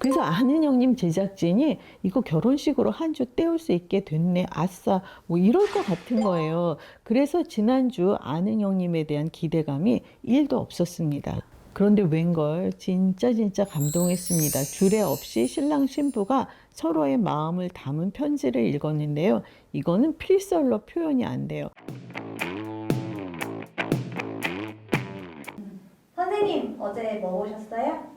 그래서 아는 형님 제작진이 이거 결혼식으로 한 주 때울 수 있게 됐네, 아싸, 뭐 이럴 것 같은 거예요. 그래서 지난주 아는 형님에 대한 기대감이 1도 없었습니다. 그런데 웬걸 진짜 감동했습니다. 주례 없이 신랑 신부가 서로의 마음을 담은 편지를 읽었는데요. 이거는 필설로 표현이 안 돼요. 선생님, 어제 뭐 보셨어요?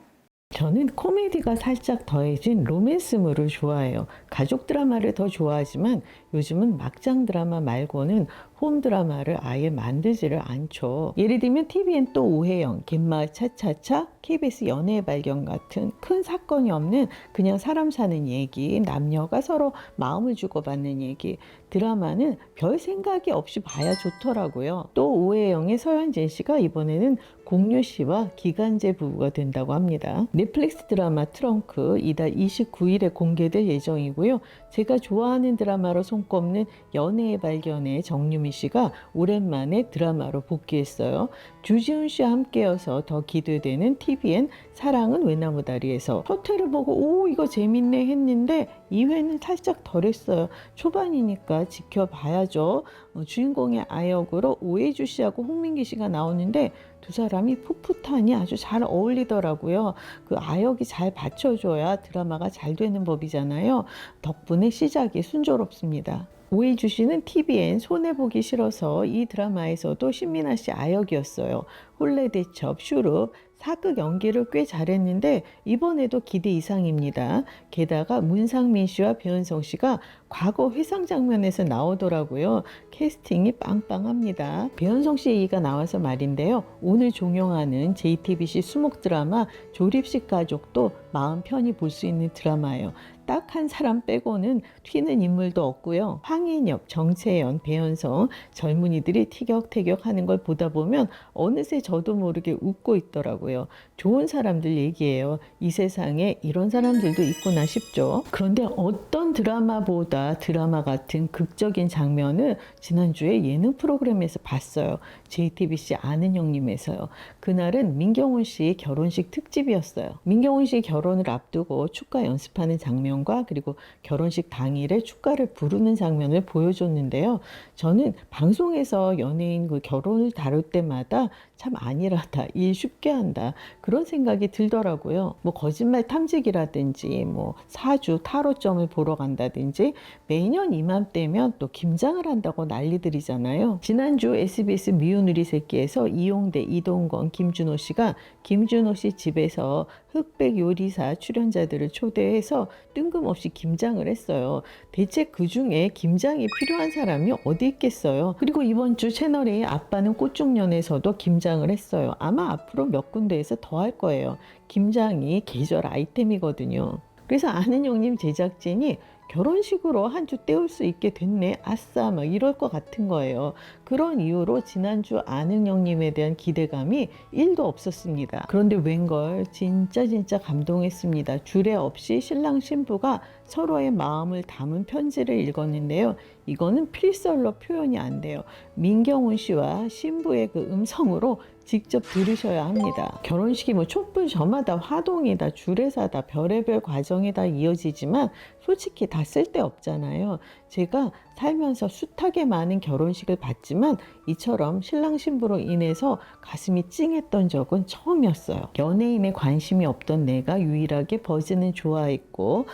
저는 코미디가 살짝 더해진 로맨스물을 좋아해요. 가족 드라마를 더 좋아하지만 요즘은 막장 드라마 말고는 홈 드라마를 아예 만들지를 않죠. 예를 들면 TVN 또 오해영, 갯마을 차차차, KBS 연애의 발견 같은 큰 사건이 없는 그냥 사람 사는 얘기, 남녀가 서로 마음을 주고받는 얘기, 드라마는 별 생각이 없이 봐야 좋더라고요. 또 오해영의 서현진 씨가 이번에는 공유 씨와 기간제 부부가 된다고 합니다. 넷플릭스 드라마 트렁크 이달 29일에 공개될 예정이고요. 제가 좋아하는 드라마로 손꼽는 연애의 발견의 정유미 씨가 오랜만에 드라마로 복귀했어요. 주지훈 씨와 함께여서 더 기대되는 TVN 사랑은 외나무다리에서 첫 회를 보고 오 이거 재밌네 했는데 2회는 살짝 덜했어요. 초반이니까 지켜봐야죠. 주인공의 아역으로 오해주 씨하고 홍민기 씨가 나오는데 두 사람이 풋풋하니 아주 잘 어울리더라고요. 그 아역이 잘 받쳐줘야 드라마가 잘 되는 법이잖아요. 덕분에 시작이 순조롭습니다. 오해주 씨는 TVN 손해보기 싫어서 이 드라마에서도 신민아 씨 아역이었어요. 홀레대첩, 슈룹, 사극 연기를 꽤 잘했는데 이번에도 기대 이상입니다. 게다가 문상민 씨와 배은성 씨가 과거 회상 장면에서 나오더라고요. 캐스팅이 빵빵합니다. 배은성 씨 얘기가 나와서 말인데요. 오늘 종영하는 JTBC 수목 드라마 조립식 가족도 마음 편히 볼 수 있는 드라마예요. 딱 한 사람 빼고는 튀는 인물도 없고요. 황인엽, 정채연, 배현성 젊은이들이 티격태격하는 걸 보다 보면 어느새 저도 모르게 웃고 있더라고요. 좋은 사람들 얘기예요. 이 세상에 이런 사람들도 있구나 싶죠. 그런데 어떤 드라마보다 드라마 같은 극적인 장면을 지난주에 예능 프로그램에서 봤어요. JTBC 아는 형님에서요. 그날은 민경훈 씨 결혼식 특집이었어요. 민경훈 씨 결혼을 앞두고 축가 연습하는 장면과 그리고 결혼식 당일에 축가를 부르는 장면을 보여줬는데요. 저는 방송에서 연예인 그 결혼을 다룰 때마다 참 안일하다, 일 쉽게 한다 그런 생각이 들더라고요. 뭐 거짓말 탐지기라든지 뭐 사주 타로점을 보러 간다든지 매년 이맘때면 또 김장을 한다고 난리들이잖아요. 지난주 SBS 미운 우리 새끼에서 이용대, 이동건, 김준호 씨가 김준호 씨 집에서 흑백 요리사 출연자들을 초대해서 뜬금없이 김장을 했어요. 대체 그 중에 김장이 필요한 사람이 어디 있겠어요. 그리고 이번 주 채널A 아빠는 꽃중년에서도 김장을 했어요. 아마 앞으로 몇 군데에서 더 할 거예요. 김장이 계절 아이템이거든요. 그래서 아는 형님 제작진이 결혼식으로 한 주 때울 수 있게 됐네, 아싸, 막 이럴 것 같은 거예요. 그런 이유로 지난주 아는 형님에 대한 기대감이 1도 없었습니다. 그런데 웬걸 진짜 감동했습니다. 주례 없이 신랑 신부가 서로의 마음을 담은 편지를 읽었는데요. 이거는 필설로 표현이 안 돼요. 민경훈 씨와 신부의 그 음성으로 직접 들으셔야 합니다. 결혼식이 뭐 촛불 저마다 화동이다, 주례사다, 별의별 과정이 다 이어지지만 솔직히 다 쓸데없잖아요. 제가 살면서 숱하게 많은 결혼식을 봤지만 이처럼 신랑 신부로 인해서 가슴이 찡했던 적은 처음이었어요. 연예인에 관심이 없던 내가 유일하게 버즈는 좋아했고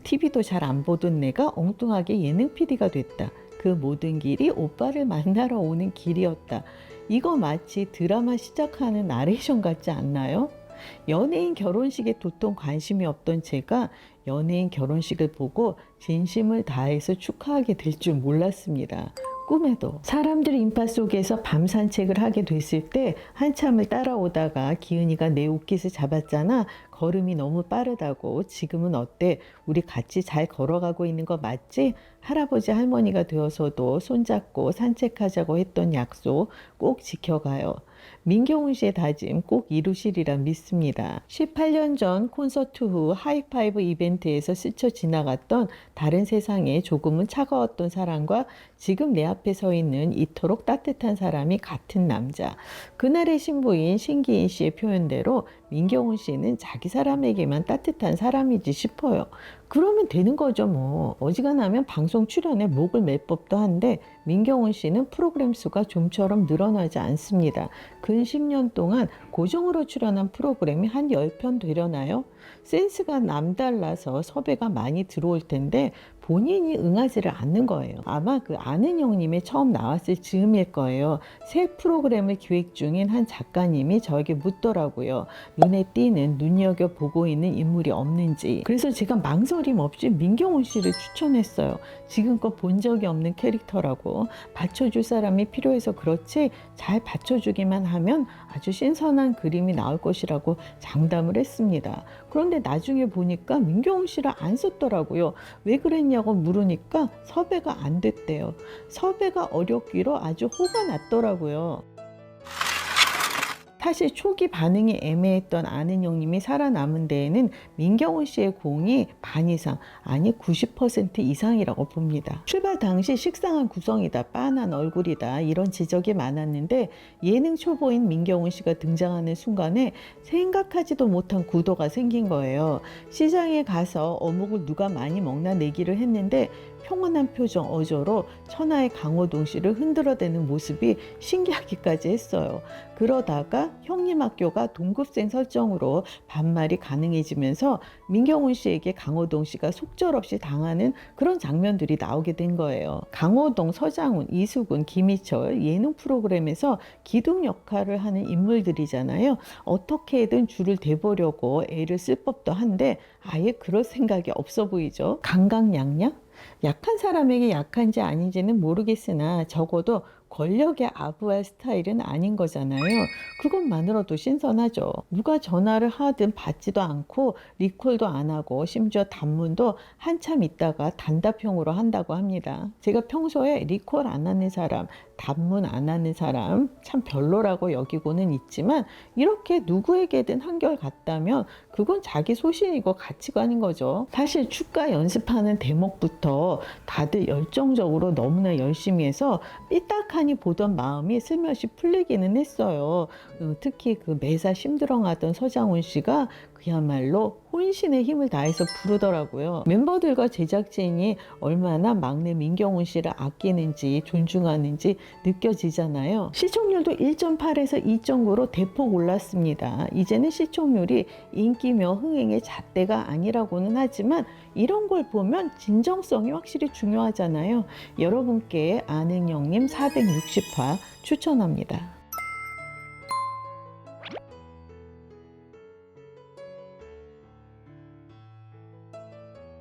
TV도 잘 안 보던 내가 엉뚱하게 예능 PD가 됐다. 그 모든 길이 오빠를 만나러 오는 길이었다. 이거 마치 드라마 시작하는 나레이션 같지 않나요? 연예인 결혼식에 도통 관심이 없던 제가 연예인 결혼식을 보고 진심을 다해서 축하하게 될 줄 몰랐습니다. 꿈에도. 사람들 인파 속에서 밤 산책을 하게 됐을 때 한참을 따라오다가 기은이가 내 옷깃을 잡았잖아. 걸음이 너무 빠르다고. 지금은 어때? 우리 같이 잘 걸어가고 있는 거 맞지? 할아버지 할머니가 되어서도 손잡고 산책하자고 했던 약속 꼭 지켜가요. 민경훈 씨의 다짐 꼭 이루시리라 믿습니다. 18년 전 콘서트 후 하이파이브 이벤트에서 스쳐 지나갔던 다른 세상에 조금은 차가웠던 사람과 지금 내 앞에 서 있는 이토록 따뜻한 사람이 같은 남자. 그날의 신부인 신기인 씨의 표현대로 민경훈 씨는 자기 사람에게만 따뜻한 사람이지 싶어요. 그러면 되는 거죠 뭐. 어지간하면 방송 출연에 목을 맬 법도 한데 민경훈 씨는 프로그램 수가 좀처럼 늘어나지 않습니다. 근 10년 동안 고정으로 출연한 프로그램이 한 10편 되려나요? 센스가 남달라서 섭외가 많이 들어올 텐데 본인이 응하지를 않는 거예요. 아마 그 아는 형님이 처음 나왔을 즈음일 거예요. 새 프로그램을 기획 중인 한 작가님이 저에게 묻더라고요. 눈에 띄는 눈여겨보고 있는 인물이 없는지. 그래서 제가 망설임 없이 민경훈 씨를 추천했어요. 지금껏 본 적이 없는 캐릭터라고. 받쳐줄 사람이 필요해서 그렇지 잘 받쳐주기만 하면 아주 신선한 그림이 나올 것이라고 장담을 했습니다. 그런데 나중에 보니까 민경훈 씨를 안 썼더라고요. 왜 그랬냐고 물으니까 섭외가 안 됐대요. 섭외가 어렵기로 아주 호가 났더라고요. 사실 초기 반응이 애매했던 아는 형님이 살아남은 데에는 민경훈 씨의 공이 반 이상, 아니 90% 이상이라고 봅니다. 출발 당시 식상한 구성이다, 빤한 얼굴이다 이런 지적이 많았는데 예능 초보인 민경훈 씨가 등장하는 순간에 생각하지도 못한 구도가 생긴 거예요. 시장에 가서 어묵을 누가 많이 먹나 내기를 했는데 평온한 표정 어조로 천하의 강호동 씨를 흔들어대는 모습이 신기하기까지 했어요. 그러다가 형님 학교가 동급생 설정으로 반말이 가능해지면서 민경훈 씨에게 강호동 씨가 속절없이 당하는 그런 장면들이 나오게 된 거예요. 강호동, 서장훈, 이수근, 김희철 예능 프로그램에서 기둥 역할을 하는 인물들이잖아요. 어떻게든 줄을 대보려고 애를 쓸 법도 한데 아예 그럴 생각이 없어 보이죠. 강강약약? 약한 사람에게 약한지 아닌지는 모르겠으나 적어도 권력에 아부할 스타일은 아닌 거잖아요. 그것만으로도 신선하죠. 누가 전화를 하든 받지도 않고 리콜도 안 하고 심지어 단문도 한참 있다가 단답형으로 한다고 합니다. 제가 평소에 리콜 안 하는 사람, 단문 안 하는 사람 참 별로라고 여기고는 있지만 이렇게 누구에게든 한결같다면 그건 자기 소신이고 가치관인 거죠. 사실 축가 연습하는 대목부터 다들 열정적으로 너무나 열심히 해서 삐딱하니 보던 마음이 슬며시 풀리기는 했어요. 특히 그 매사 심드렁하던 서장훈 씨가 그야말로 혼신의 힘을 다해서 부르더라고요. 멤버들과 제작진이 얼마나 막내 민경훈 씨를 아끼는지 존중하는지 느껴지잖아요. 시청률도 1.8에서 2.9로 대폭 올랐습니다. 이제는 시청률이 인기며 흥행의 잣대가 아니라고는 하지만 이런 걸 보면 진정성이 확실히 중요하잖아요. 여러분께 아는 형님 460화 추천합니다.